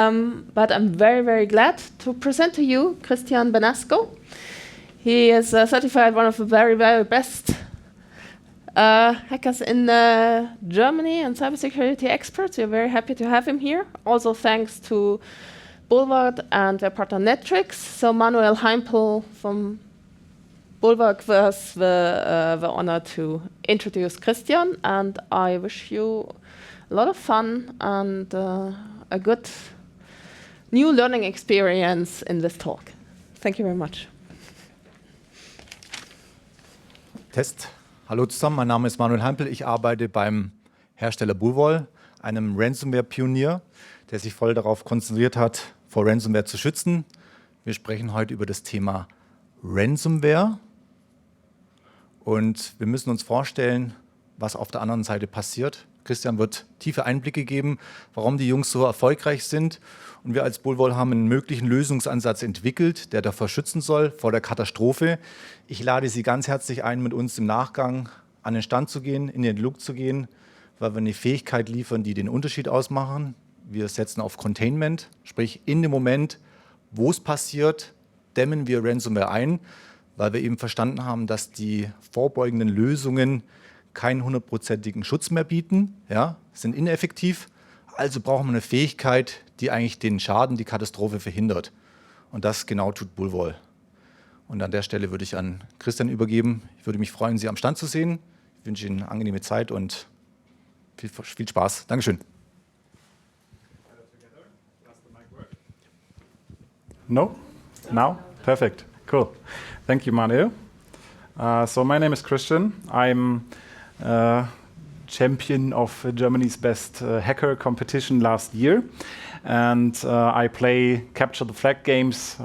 But I'm very, very glad to present to you Christian Bernasko. He is certified one of the very, very best hackers in Germany and cybersecurity experts. We're very happy to have him here. Also thanks to Bulwark and their partner Netrics. So Manuel Heimpel from Bulwark was the honor to introduce Christian, and I wish you a lot of fun and a good new learning experience in this talk. Thank you very much. Test. Hallo zusammen, mein Name ist Manuel Heimpel. Ich arbeite beim Hersteller Bulwark, einem Ransomware-Pionier, der sich voll darauf konzentriert hat, vor Ransomware zu schützen. Wir sprechen heute über das Thema Ransomware und wir müssen uns vorstellen, was auf der anderen Seite passiert. Christian wird tiefe Einblicke geben, warum die Jungs so erfolgreich sind. Und wir als Bulwark haben einen möglichen Lösungsansatz entwickelt, der davor schützen soll, vor der Katastrophe. Ich lade Sie ganz herzlich ein, mit uns im Nachgang an den Stand zu gehen, in den Look zu gehen, weil wir eine Fähigkeit liefern, die den Unterschied ausmachen. Wir setzen auf Containment, sprich in dem Moment, wo es passiert, dämmen wir Ransomware ein, weil wir eben verstanden haben, dass die vorbeugenden Lösungen keinen 100%igen Schutz mehr bieten, ja, sind ineffektiv. Also brauchen wir eine Fähigkeit, die eigentlich den Schaden, die Katastrophe verhindert. Und das genau tut Bulwark. Und an der Stelle würde ich an Christian übergeben. Ich würde mich freuen, Sie am Stand zu sehen. Ich wünsche Ihnen eine angenehme Zeit und viel Spaß. Dankeschön. No? Now? Perfect. Cool. Thank you, Manuel. So my name is Christian. I'm champion of Germany's best hacker competition last year. And I play capture the flag games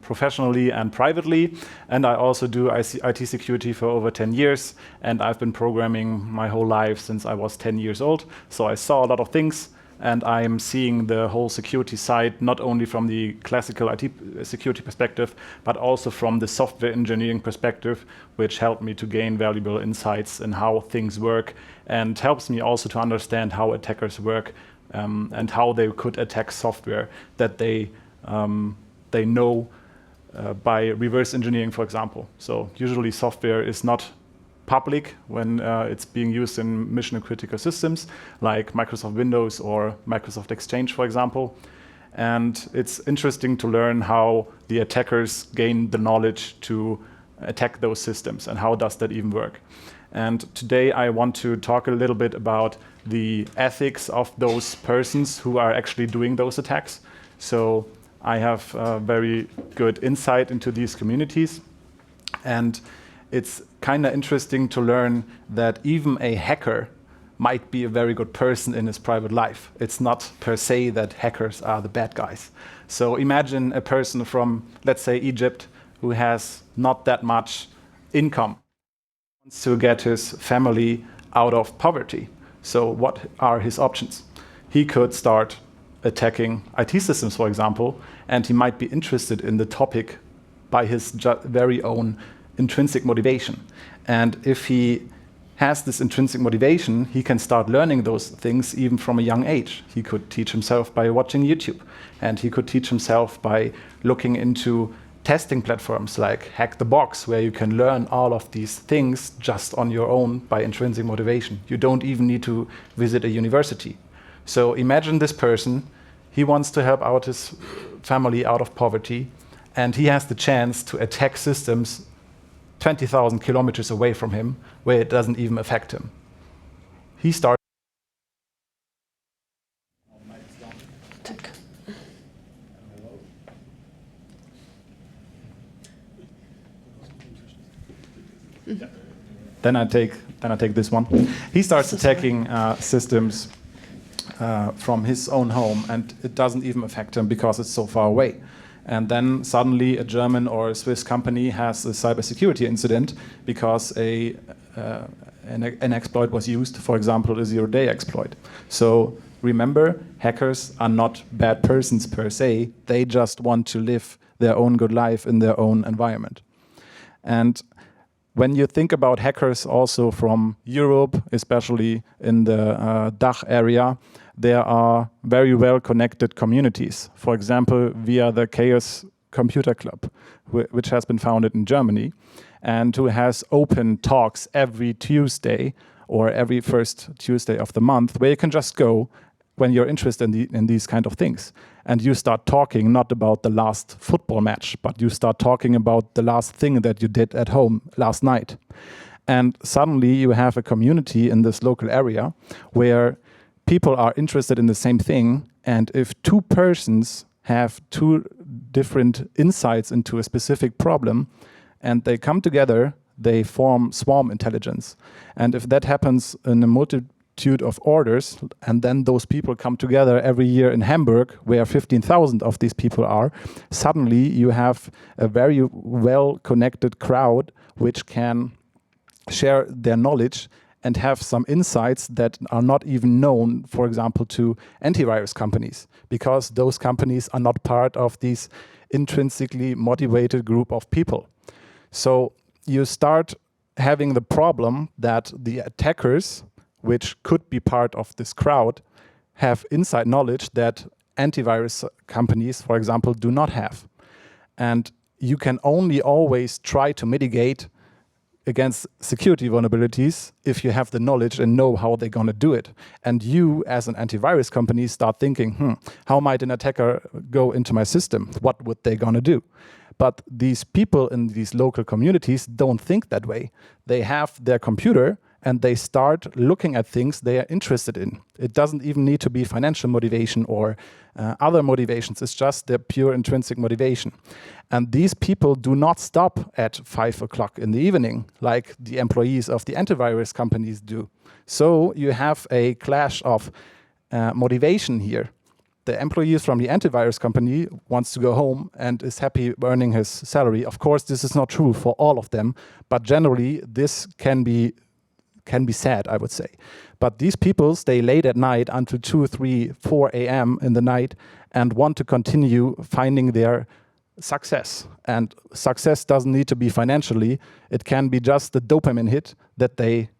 professionally and privately. And I also do IT security for over 10 years. And I've been programming my whole life since I was 10 years old. So I saw a lot of things. And I'm seeing the whole security side, not only from the classical IT security perspective, but also from the software engineering perspective, which helped me to gain valuable insights in how things work, and helps me also to understand how attackers work and how they could attack software that they know by reverse engineering, for example. So usually software is not public when it's being used in mission critical systems like Microsoft Windows or Microsoft Exchange, for example. And it's interesting to learn how the attackers gain the knowledge to attack those systems and how does that even work. And today I want to talk a little bit about the ethics of those persons who are actually doing those attacks. So I have very good insight into these communities, and it's kind of interesting to learn that even a hacker might be a very good person in his private life. It's not per se that hackers are the bad guys. So imagine a person from, let's say, Egypt, who has not that much income, wants to get his family out of poverty. So what are his options? He could start attacking IT systems, for example, and he might be interested in the topic by his very own intrinsic motivation. And if he has this intrinsic motivation, he can start learning those things even from a young age. He could teach himself by watching YouTube, and he could teach himself by looking into testing platforms like Hack the Box, where you can learn all of these things just on your own by intrinsic motivation. You don't even need to visit a university. So imagine this person, he wants to help out his family out of poverty, and he has the chance to attack systems 20,000 kilometers away from him, where it doesn't even affect him. He starts. Then I take this one. He starts attacking systems from his own home, and it doesn't even affect him because it's so far away. And then suddenly a German or a Swiss company has a cybersecurity incident because an exploit was used, for example, a zero-day exploit. So remember, hackers are not bad persons per se. They just want to live their own good life in their own environment. And when you think about hackers also from Europe, especially in the DACH area, there are very well connected communities. For example, via the Chaos Computer Club, which has been founded in Germany, and who has open talks every Tuesday or every first Tuesday of the month, where you can just go when you're interested in these kind of things. And you start talking not about the last football match, but you start talking about the last thing that you did at home last night. And suddenly you have a community in this local area where people are interested in the same thing. And if two persons have two different insights into a specific problem and they come together, they form swarm intelligence. And if that happens in a multitude of orders, and then those people come together every year in Hamburg, where 15,000 of these people are, suddenly you have a very well-connected crowd which can share their knowledge and have some insights that are not even known, for example, to antivirus companies, because those companies are not part of this intrinsically motivated group of people. So you start having the problem that the attackers, which could be part of this crowd, have inside knowledge that antivirus companies, for example, do not have. And you can only always try to mitigate against security vulnerabilities if you have the knowledge and know how they're going to do it. And you, as an antivirus company, start thinking, how might an attacker go into my system? What would they going to do? But these people in these local communities don't think that way. They have their computer and they start looking at things they are interested in. It doesn't even need to be financial motivation or other motivations. It's just their pure intrinsic motivation. And these people do not stop at 5 o'clock in the evening like the employees of the antivirus companies do. So you have a clash of motivation here. The employees from the antivirus company wants to go home and is happy earning his salary. Of course, this is not true for all of them, but generally this can be said, I would say. But these people stay late at night until 2, 3, 4 a.m. in the night and want to continue finding their success. And success doesn't need to be financially. It can be just the dopamine hit that they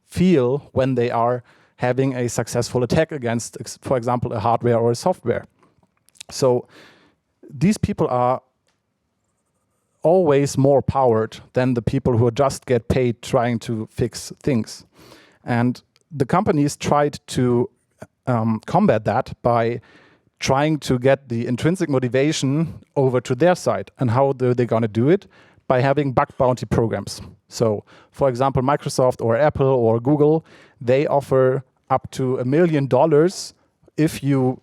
feel when they are having a successful attack against, for example, a hardware or a software. So these people are always more powered than the people who just get paid trying to fix things. And the companies tried to combat that by trying to get the intrinsic motivation over to their side. And how are they going to do it? By having bug bounty programs. So, for example, Microsoft or Apple or Google, they offer up to $1 million if you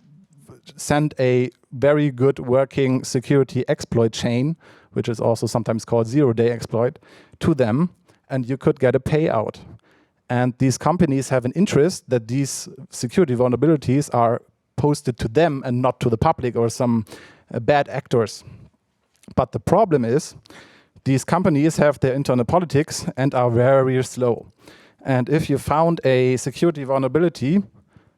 send a very good working security exploit chain, which is also sometimes called zero-day exploit, to them, and you could get a payout. And these companies have an interest that these security vulnerabilities are posted to them and not to the public or some bad actors. But the problem is, these companies have their internal politics and are very slow. And if you found a security vulnerability,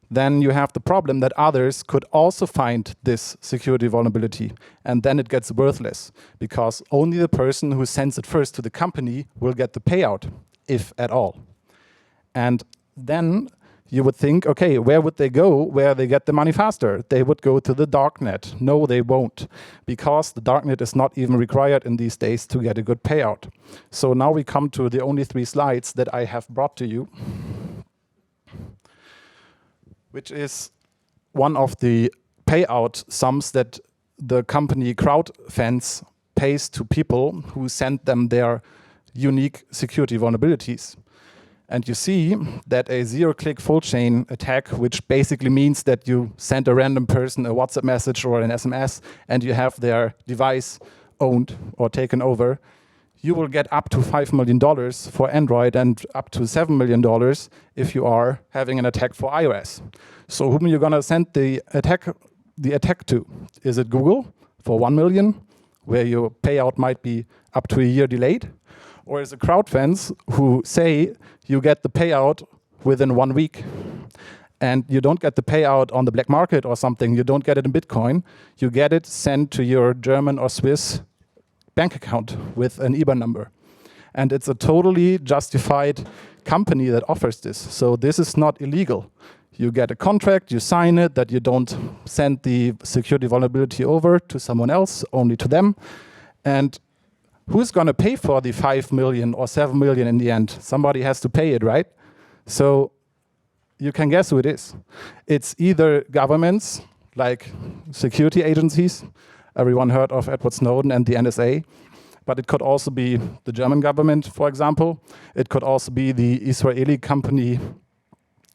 then you have the problem that others could also find this security vulnerability. And then it gets worthless, because only the person who sends it first to the company will get the payout, if at all. And then you would think, okay, where would they go where they get the money faster? They would go to the darknet. No, they won't, because the darknet is not even required in these days to get a good payout. So now we come to the only 3 slides that I have brought to you, which is one of the payout sums that the company CrowdFence pays to people who send them their unique security vulnerabilities. And you see that a zero-click full-chain attack, which basically means that you send a random person a WhatsApp message or an SMS and you have their device owned or taken over, you will get up to $5 million for Android and up to $7 million if you are having an attack for iOS. So whom are you going to send the attack to? Is it Google for 1 million, where your payout might be up to a year delayed? Or is it CrowdFence, who say you get the payout within 1 week? And you don't get the payout on the black market or something. You don't get it in Bitcoin. You get it sent to your German or Swiss bank account with an IBAN number. And it's a totally justified company that offers this. So this is not illegal. You get a contract, you sign it, that you don't send the security vulnerability over to someone else, only to them. And who's going to pay for the 5 million or 7 million in the end? Somebody has to pay it, right? So you can guess who it is. It's either governments, like security agencies. Everyone heard of Edward Snowden and the NSA. But it could also be the German government, for example. It could also be the Israeli company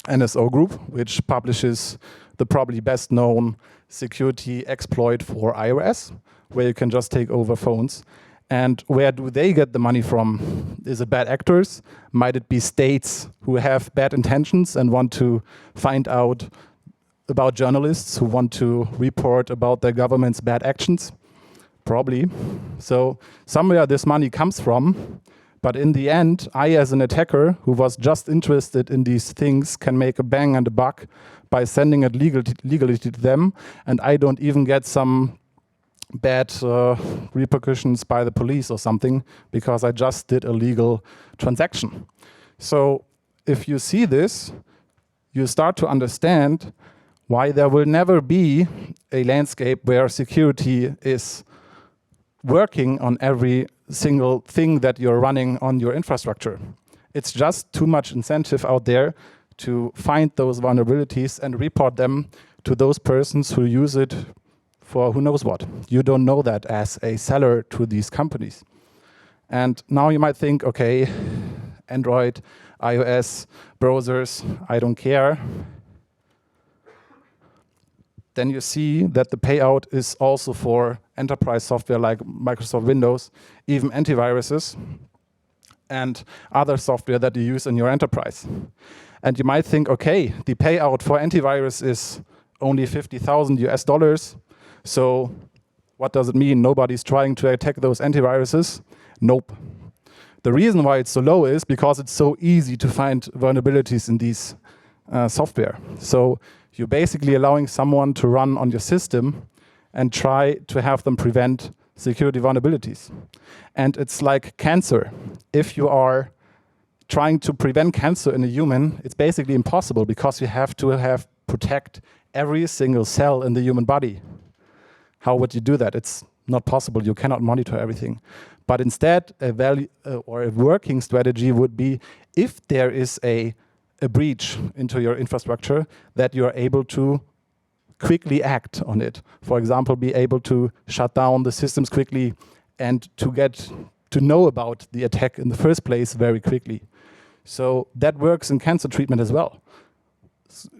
NSO Group, which publishes the probably best known security exploit for iOS, where you can just take over phones. And where do they get the money from? Is it bad actors? Might it be states who have bad intentions and want to find out about journalists who want to report about their government's bad actions? Probably. So somewhere this money comes from, but in the end, I as an attacker who was just interested in these things can make a bang and a buck by sending it legally to them, and I don't even get some bad repercussions by the police or something because I just did a legal transaction. So if you see this, you start to understand why there will never be a landscape where security is working on every single thing that you're running on your infrastructure. It's just too much incentive out there to find those vulnerabilities and report them to those persons who use it for who knows what. You don't know that as a seller to these companies. And now you might think, okay, Android, iOS, browsers, I don't care. Then you see that the payout is also for enterprise software like Microsoft Windows, even antiviruses, and other software that you use in your enterprise. And you might think, okay, the payout for antivirus is only $50,000 US. So what does it mean? Nobody's trying to attack those antiviruses? Nope. The reason why it's so low is because it's so easy to find vulnerabilities in these software. So you're basically allowing someone to run on your system and try to have them prevent security vulnerabilities. And it's like cancer. If you are trying to prevent cancer in a human, it's basically impossible because you have to protect every single cell in the human body. How would you do that? It's not possible. You cannot monitor everything. But instead, a working strategy would be if there is a breach into your infrastructure, that you are able to quickly act on it. For example, be able to shut down the systems quickly and to get to know about the attack in the first place very quickly. So that works in cancer treatment as well.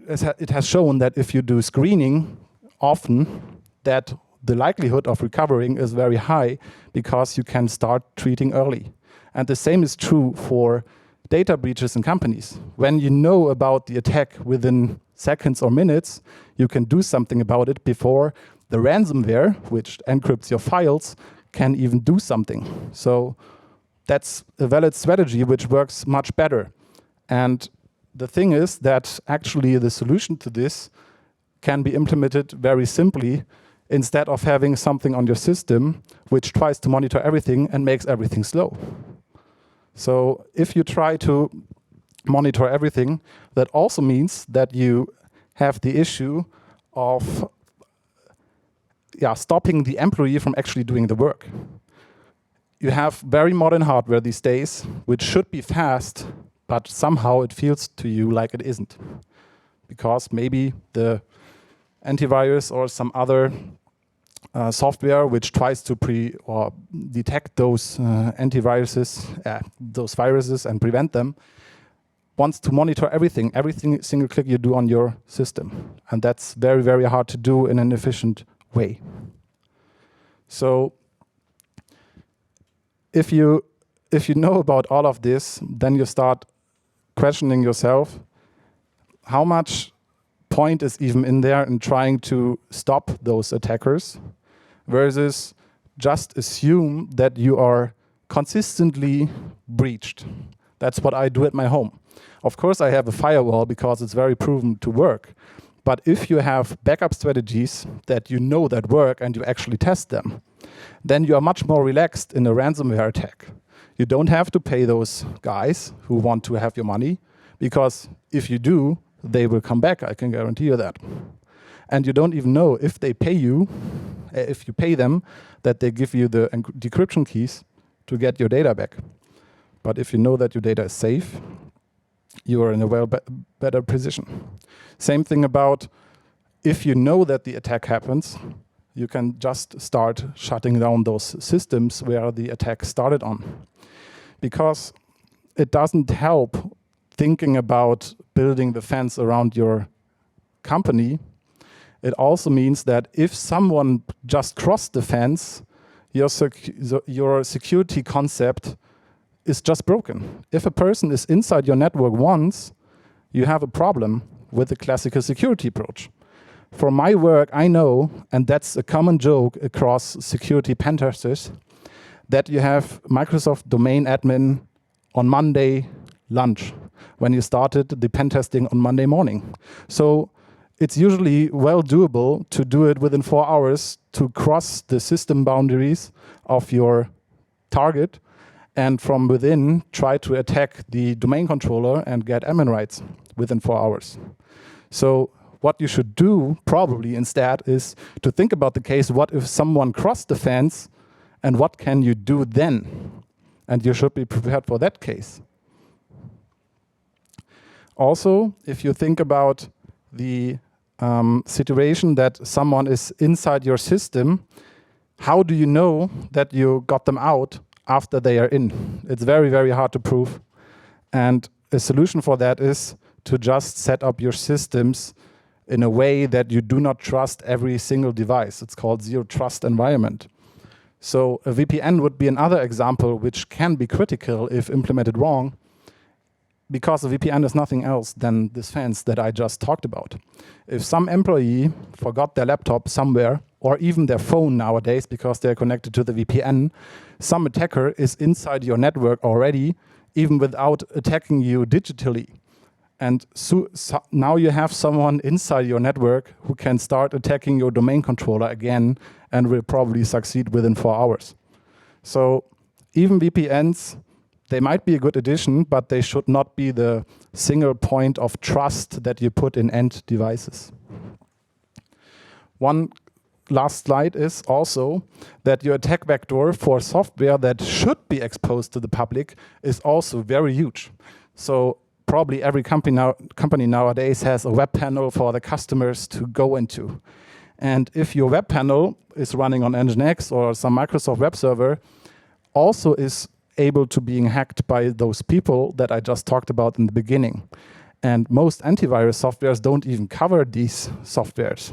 It has shown that if you do screening often, that the likelihood of recovering is very high because you can start treating early. And the same is true for data breaches in companies. When you know about the attack within seconds or minutes, you can do something about it before the ransomware, which encrypts your files, can even do something. So that's a valid strategy which works much better. And the thing is that actually the solution to this can be implemented very simply instead of having something on your system which tries to monitor everything and makes everything slow. So if you try to monitor everything, that also means that you have the issue of stopping the employee from actually doing the work. You have very modern hardware these days, which should be fast, but somehow it feels to you like it isn't. Because maybe the antivirus or some other software which tries to detect those those viruses and prevent them, wants to monitor every single click you do on your system. And that's very, very hard to do in an efficient way. So if you know about all of this, then you start questioning yourself, how much point is even in there in trying to stop those attackers versus just assume that you are consistently breached. That's what I do at my home. Of course, I have a firewall because it's very proven to work. But if you have backup strategies that you know that work and you actually test them, then you are much more relaxed in a ransomware attack. You don't have to pay those guys who want to have your money, because if you do, they will come back, I can guarantee you that. And you don't even know if they pay you, if you pay them, that they give you the decryption keys to get your data back. But if you know that your data is safe, you are in a better position. Same thing about if you know that the attack happens, you can just start shutting down those systems where the attack started on. Because it doesn't help thinking about building the fence around your company. It also means that if someone just crossed the fence, your security concept is just broken. If a person is inside your network once, you have a problem with the classical security approach. From my work, I know, and that's a common joke across security pen testers, that you have Microsoft domain admin on Monday lunch when you started the pen testing on Monday morning. So it's usually well doable to do it within 4 hours to cross the system boundaries of your target and from within try to attack the domain controller and get admin rights within 4 hours. So what you should do probably instead is to think about the case, what if someone crossed the fence and what can you do then? And you should be prepared for that case. Also, if you think about the situation that someone is inside your system, how do you know that you got them out after they are in? It's very, very hard to prove. And a solution for that is to just set up your systems in a way that you do not trust every single device. It's called zero trust environment. So a VPN would be another example which can be critical if implemented wrong, because a VPN is nothing else than this fence that I just talked about. If some employee forgot their laptop somewhere, or even their phone nowadays because they're connected to the VPN, some attacker is inside your network already, even without attacking you digitally. And so now you have someone inside your network who can start attacking your domain controller again and will probably succeed within 4 hours. So even VPNs, they might be a good addition, but they should not be the single point of trust that you put in end devices. One last slide is also that your attack vector for software that should be exposed to the public is also very huge. So probably every company nowadays has a web panel for the customers to go into. And if your web panel is running on Nginx or some Microsoft web server, also is able to being hacked by those people that I just talked about in the beginning. And most antivirus softwares don't even cover these softwares.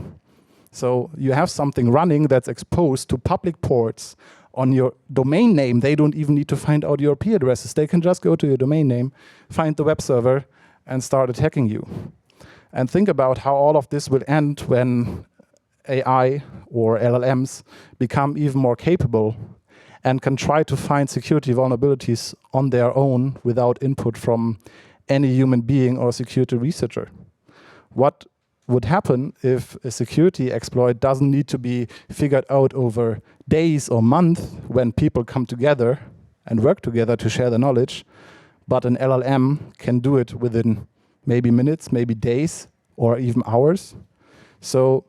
So you have something running that's exposed to public ports on your domain name. They don't even need to find out your IP addresses. They can just go to your domain name, find the web server, and start attacking you. And think about how all of this will end when AI or LLMs become even more capable and can try to find security vulnerabilities on their own without input from any human being or security researcher. What would happen if a security exploit doesn't need to be figured out over days or months when people come together and work together to share the knowledge, but an LLM can do it within maybe minutes, maybe days, or even hours? So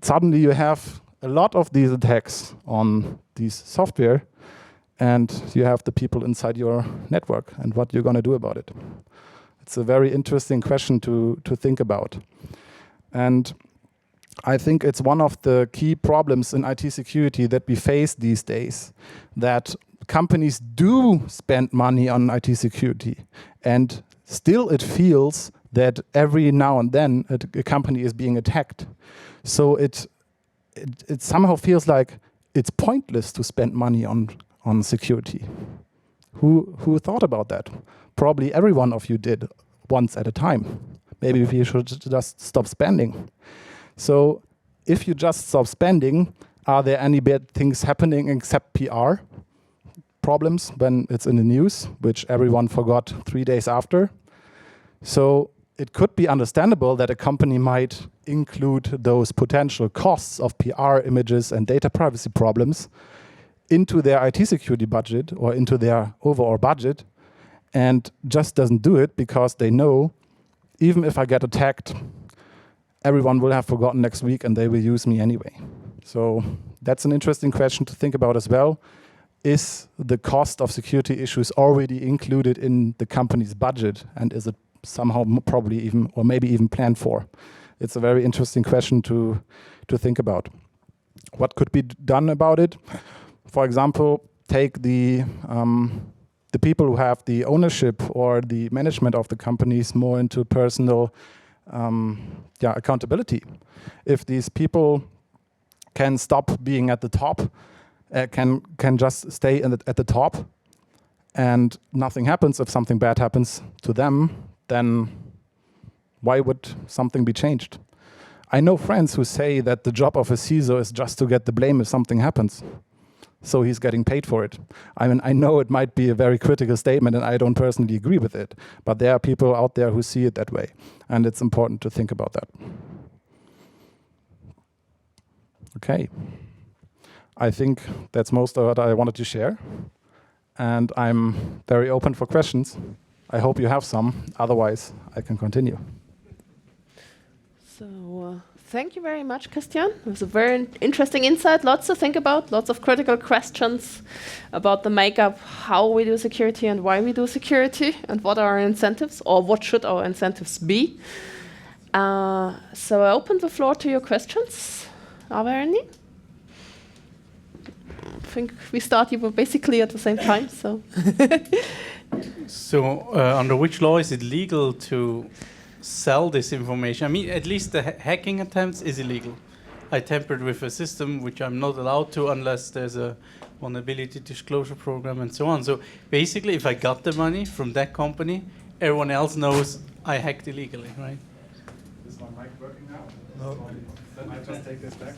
suddenly you have a lot of these attacks on these software, and you have the people inside your network, and what you're going to do about it. It's a very interesting question to think about. And I think it's one of the key problems in IT security that we face these days, that companies do spend money on IT security, and still it feels that every now and then a company is being attacked. So it somehow feels like it's pointless to spend money on security. Who thought about that? Probably every one of you did once at a time. Maybe we should just stop spending. So if you just stop spending, are there any bad things happening except PR problems when it's in the news, which everyone forgot 3 days after? So it could be understandable that a company might include those potential costs of PR images and data privacy problems into their IT security budget or into their overall budget and just doesn't do it because they know even if I get attacked, everyone will have forgotten next week and they will use me anyway. So that's an interesting question to think about as well. Is the cost of security issues already included in the company's budget, and is it somehow probably even or maybe even planned for? It's a very interesting question to think about. What could be done about it? For example, take the people who have the ownership or the management of the companies more into personal accountability. If these people can stop being at the top, can just stay at the top, and nothing happens if something bad happens to them, then why would something be changed? I know friends who say that the job of a CISO is just to get the blame if something happens. So he's getting paid for it. I mean, I know it might be a very critical statement and I don't personally agree with it, but there are people out there who see it that way. And it's important to think about that. Okay. I think that's most of what I wanted to share. And I'm very open for questions. I hope you have some. Otherwise, I can continue. So thank you very much, Christian. It was a very interesting insight. Lots to think about. Lots of critical questions about the makeup, how we do security and why we do security, and what are our incentives, or what should our incentives be. So I open the floor to your questions. Are there any? I think we started basically at the same time. So, under which law is it legal to sell this information? I mean, at least the hacking attempts is illegal. I tampered with a system which I'm not allowed to unless there's a vulnerability disclosure program and so on. So basically, if I got the money from that company, everyone else knows I hacked illegally, right? Is my mic working now? No. Then I just take this back.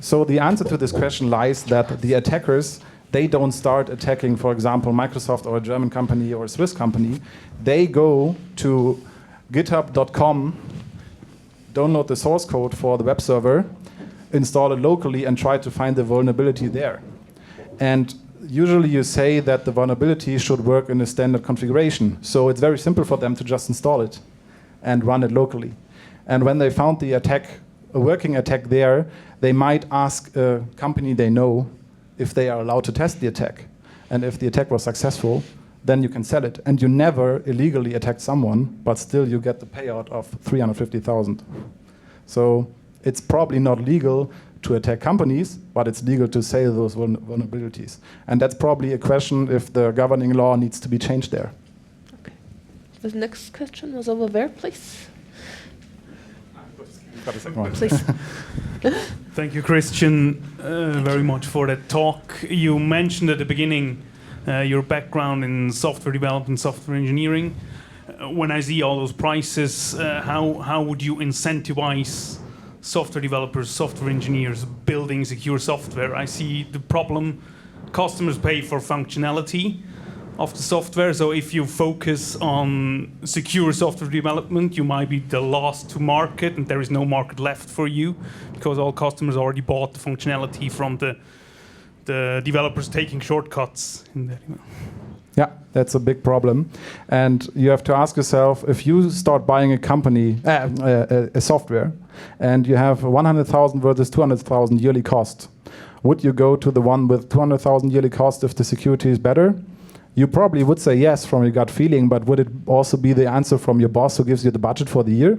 So the answer to this question lies that the attackers, they don't start attacking, for example, Microsoft or a German company or a Swiss company. They go to github.com, download the source code for the web server, install it locally, and try to find the vulnerability there. And usually you say that the vulnerability should work in a standard configuration. So it's very simple for them to just install it and run it locally. And when they found the attack, a working attack there, they might ask a company they know if they are allowed to test the attack. And if the attack was successful, then you can sell it. And you never illegally attack someone, but still you get the payout of 350,000. So it's probably not legal to attack companies, but it's legal to sell those vulnerabilities. And that's probably a question if the governing law needs to be changed there. Okay. The next question was over there, please. Please. Thank you, Christian, very much for that talk. You mentioned at the beginning your background in software development, software engineering. When I see all those prices, how would you incentivize software developers, software engineers building secure software? I see the problem. Customers pay for functionality of the software. So if you focus on secure software development, you might be the last to market and there is no market left for you because all customers already bought the functionality from the developers taking shortcuts in that. Yeah, that's a big problem. And you have to ask yourself, if you start buying a company, a software, and you have 100,000 versus 200,000 yearly cost, would you go to the one with 200,000 yearly cost if the security is better? You probably would say yes from your gut feeling, but would it also be the answer from your boss who gives you the budget for the year?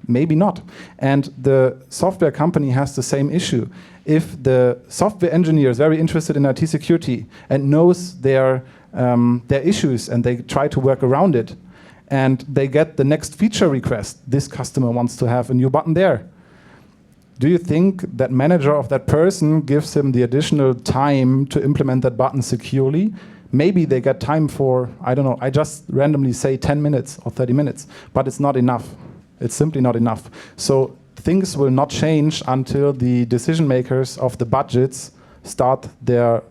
Maybe not. And the software company has the same issue. If the software engineer is very interested in IT security and knows their issues and they try to work around it, and they get the next feature request, this customer wants to have a new button there. Do you think that manager of that person gives him the additional time to implement that button securely? Maybe they get time for, I don't know, I just randomly say 10 minutes or 30 minutes, but it's not enough. It's simply not enough. So things will not change until the decision makers of the budgets start their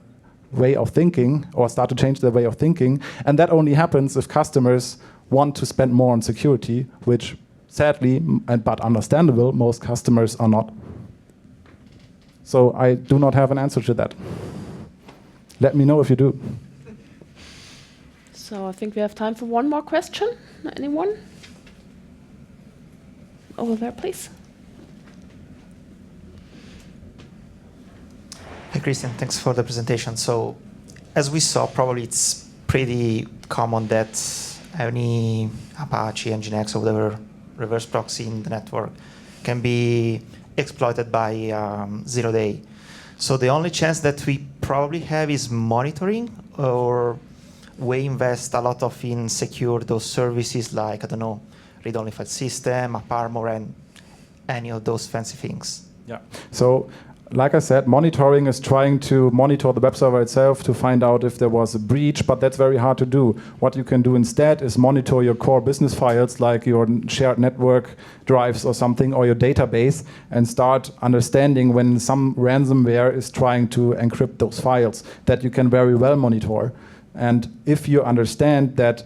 way of thinking or start to change their way of thinking. And that only happens if customers want to spend more on security, which sadly, but understandable, most customers are not. So I do not have an answer to that. Let me know if you do. So I think we have time for one more question. Anyone? Over there, please. Hi, Christian. Thanks for the presentation. So, as we saw, probably it's pretty common that any Apache, Nginx, or whatever reverse proxy in the network can be exploited by zero-day. So the only chance that we probably have is monitoring, or we invest a lot of in secure those services like, I don't know, read-only file system, AppArmor, and any of those fancy things. Yeah. So, like I said, monitoring is trying to monitor the web server itself to find out if there was a breach, but that's very hard to do. What you can do instead is monitor your core business files, like your shared network drives or something, or your database, and start understanding when some ransomware is trying to encrypt those files, that you can very well monitor. And if you understand that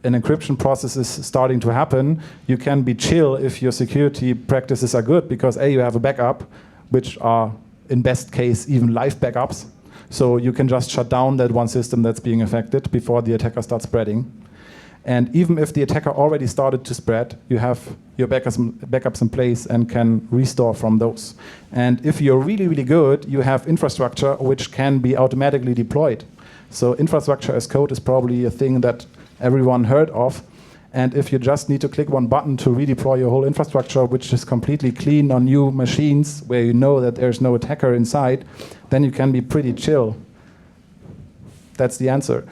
an encryption process is starting to happen, you can be chill if your security practices are good, because A, you have a backup, which are, in best case, even live backups. So you can just shut down that one system that's being affected before the attacker starts spreading. And even if the attacker already started to spread, you have your backups in place and can restore from those. And if you're really, really good, you have infrastructure which can be automatically deployed. So infrastructure as code is probably a thing that everyone heard of. And if you just need to click one button to redeploy your whole infrastructure, which is completely clean on new machines, where you know that there's no attacker inside, then you can be pretty chill. That's the answer.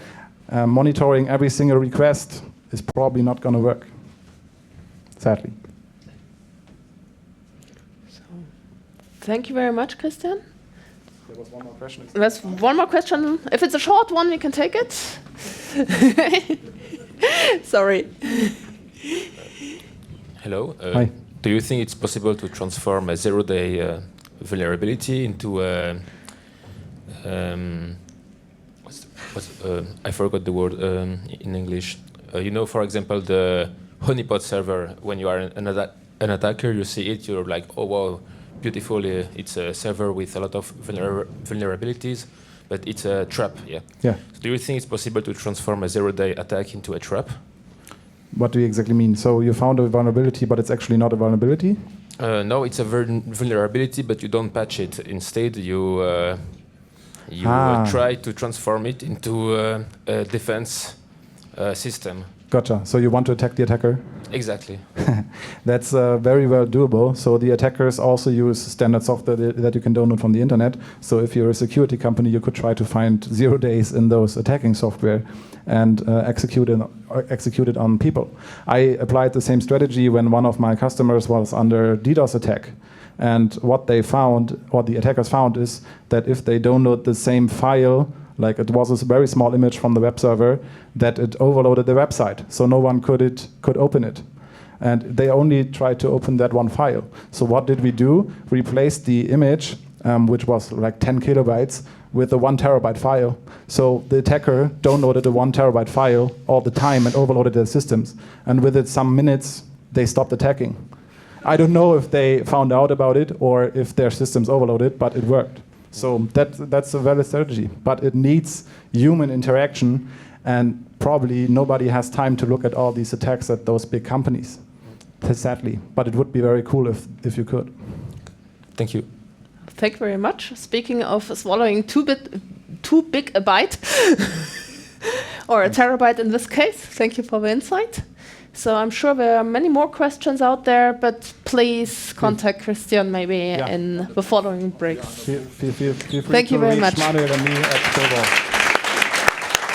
Monitoring every single request is probably not going to work, sadly. So, thank you very much, Christian. There was one more question. There's one more question. If it's a short one, we can take it. Sorry. Hello. Hi. Do you think it's possible to transform a zero-day vulnerability into a I forgot the word in English. You know, for example, the honeypot server. When you are an attacker, you see it, you're like, oh wow, beautiful. It's a server with a lot of vulnerabilities. But it's a trap, yeah. Yeah. So do you think it's possible to transform a zero-day attack into a trap? What do you exactly mean? So you found a vulnerability, but it's actually not a vulnerability? No, it's a vulnerability, but you don't patch it. Instead, you try to transform it into a defense system. Gotcha. So you want to attack the attacker? Exactly. That's very well doable. So the attackers also use standard software that you can download from the internet. So if you're a security company, you could try to find 0 days in those attacking software and execute it on people. I applied the same strategy when one of my customers was under DDoS attack. And what they found, what the attackers found, is that if they download the same file, like it was a very small image from the web server, that it overloaded the website, so no one could open it. And they only tried to open that one file. So what did we do? Replaced the image, which was like 10 kilobytes, with a 1 terabyte file. So the attacker downloaded a 1 terabyte file all the time and overloaded their systems. And within some minutes, they stopped attacking. I don't know if they found out about it or if their systems overloaded, but it worked. So that's a valid strategy, but it needs human interaction, and probably nobody has time to look at all these attacks at those big companies, sadly. But it would be very cool if you could. Thank you. Thank you very much. Speaking of swallowing too big a bite, or a terabyte in this case, thank you for the insight. So I'm sure there are many more questions out there, but please contact Christian maybe in the following breaks. Feel free Thank you very reach much. Manuel and me at Cobol.